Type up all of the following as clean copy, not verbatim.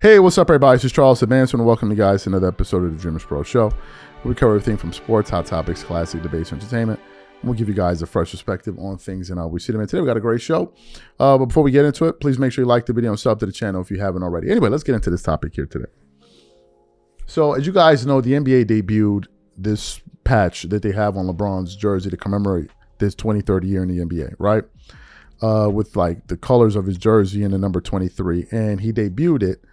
Hey, what's up, everybody? This is Charles Manson, and welcome you guys to another episode of the DREAMERSPRO show. We cover everything from sports, hot topics, classic debates, entertainment. And we'll give you guys a fresh perspective on things and how we see them. And today we got a great show. But before we get into it, please make sure you like the video and sub to the channel if you haven't already. Anyway, let's get into this topic here today. So, as you guys know, the NBA debuted this patch that they have on LeBron's jersey to commemorate this 23rd year in the NBA, right? With like the colors of his jersey and the number 23. And he debuted it,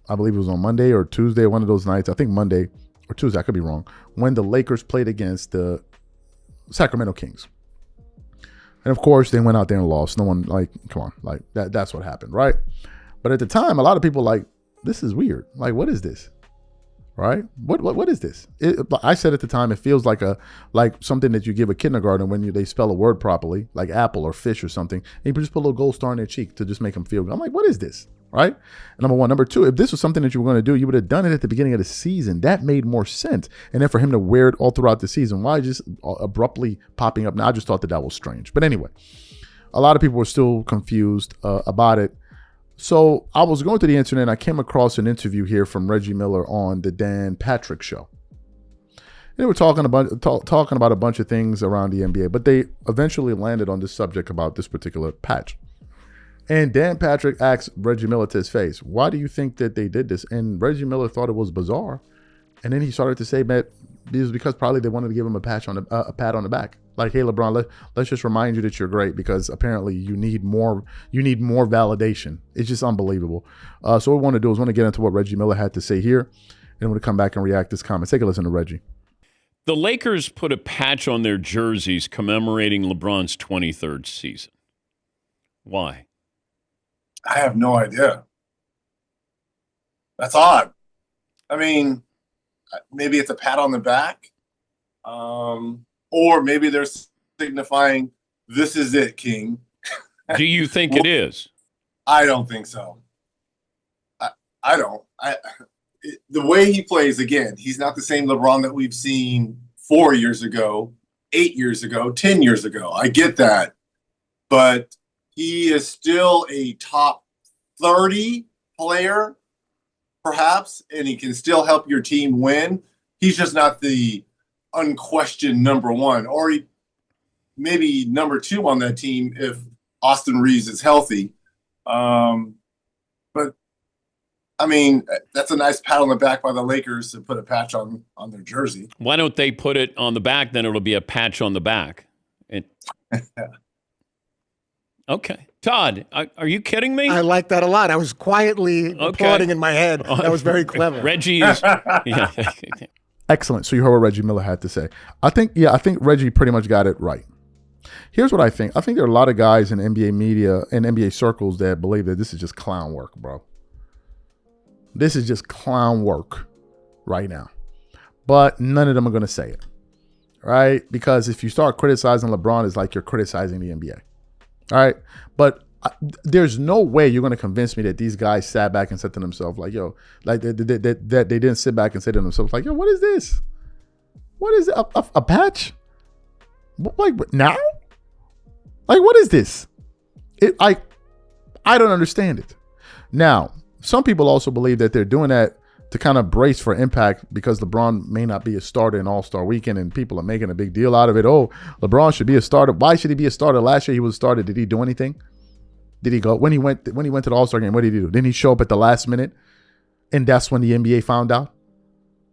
I believe it was on Monday or Tuesday, one of those nights. I think Monday or Tuesday, I could be wrong, when the Lakers played against the Sacramento Kings. And of course, they went out there and lost. No one, like, come on, like that's what happened, right? But at the time, a lot of people like, this is weird. Like, what is this? Right? What is this? I said at the time, it feels like something that you give a kindergarten when they spell a word properly, like apple or fish or something, and you just put a little gold star on their cheek to just make them feel good. I'm like, what is this? Right? Number one. Number two, if this was something that you were going to do, you would have done it at the beginning of the season. That made more sense. And then for him to wear it all throughout the season, why just abruptly popping up now? I just thought that was strange. But anyway, a lot of people were still confused about it. So I was going to the internet and I came across an interview here from Reggie Miller on the Dan Patrick Show. They were talking about a bunch of things around the NBA, but they eventually landed on this subject about this particular patch. And Dan Patrick asked Reggie Miller to his face, why do you think that they did this? And Reggie Miller thought it was bizarre. And then he started to say that it was because probably they wanted to give him a pat on the back. Like, hey, LeBron, let's just remind you that you're great because apparently you need more validation. It's just unbelievable. So what we want to do is get into what Reggie Miller had to say here. And we're going to come back and react to this comment. Take a listen to Reggie. The Lakers put a patch on their jerseys commemorating LeBron's 23rd season. Why? I have no idea. That's odd. I mean, maybe it's a pat on the back. Or maybe they're signifying, this is it, King. Do you think it is? I don't think so. I don't. The way he plays, again, he's not the same LeBron that we've seen 4 years ago, 8 years ago, 10 years ago. I get that. But he is still a top 30 player, perhaps, and he can still help your team win. He's just not the unquestioned number one, or maybe number two on that team if Austin Reeves is healthy. But, I mean, that's a nice pat on the back by the Lakers to put a patch on their jersey. Why don't they put it on the back? Then it'll be a patch on the back. Okay. Todd, are you kidding me? I like that a lot. I was quietly applauding in my head. That was very clever. Reggie is... Yeah. Excellent. So you heard what Reggie Miller had to say. I think Reggie pretty much got it right. Here's what I think. I think there are a lot of guys in NBA media and NBA circles that believe that this is just clown work, bro. This is just clown work right now. But none of them are going to say it, right? Because if you start criticizing LeBron, it's like you're criticizing the NBA. All right. But there's no way you're going to convince me that these guys sat back and said to themselves, like, yo, like that they didn't sit back and say to themselves, like, yo, what is this? What is it? A patch? Like, now? Like, what is this? I don't understand it. Now, some people also believe that they're doing that to kind of brace for impact because LeBron may not be a starter in All-Star Weekend, and people are making a big deal out of it. Oh, LeBron should be a starter. Why should he be a starter? Last year he was a starter. Did he do anything? Did he go when he went to the All-Star game? What did he do? Didn't he show up at the last minute? And that's when the NBA found out.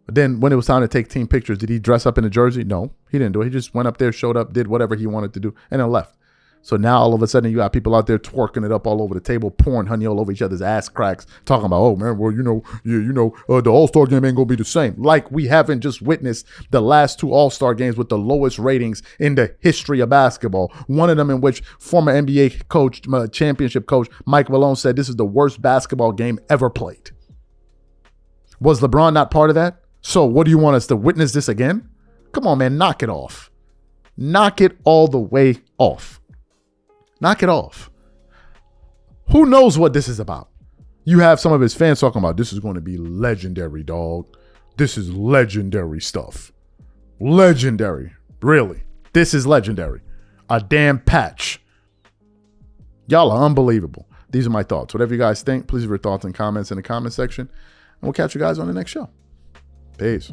But then when it was time to take team pictures, did he dress up in a jersey? No, he didn't do it. He just went up there, showed up, did whatever he wanted to do, and then left. So now all of a sudden you got people out there twerking it up all over the table, pouring honey all over each other's ass cracks, talking about, oh man, well, the All-Star game ain't gonna be the same. Like we haven't just witnessed the last two All-Star games with the lowest ratings in the history of basketball. One of them in which former NBA coach, championship coach Mike Malone said this is the worst basketball game ever played. Was LeBron not part of that? So what do you want us to witness this again? Come on, man, knock it off. Knock it all the way off. Knock it off. Who knows what this is about? You have some of his fans talking about this is going to be legendary, dog. This is legendary stuff. Legendary. Really. This is legendary. A damn patch. Y'all are unbelievable. these are my thoughts. Whatever you guys think, please leave your thoughts and comments in the comment section. And we'll catch you guys on the next show. Peace.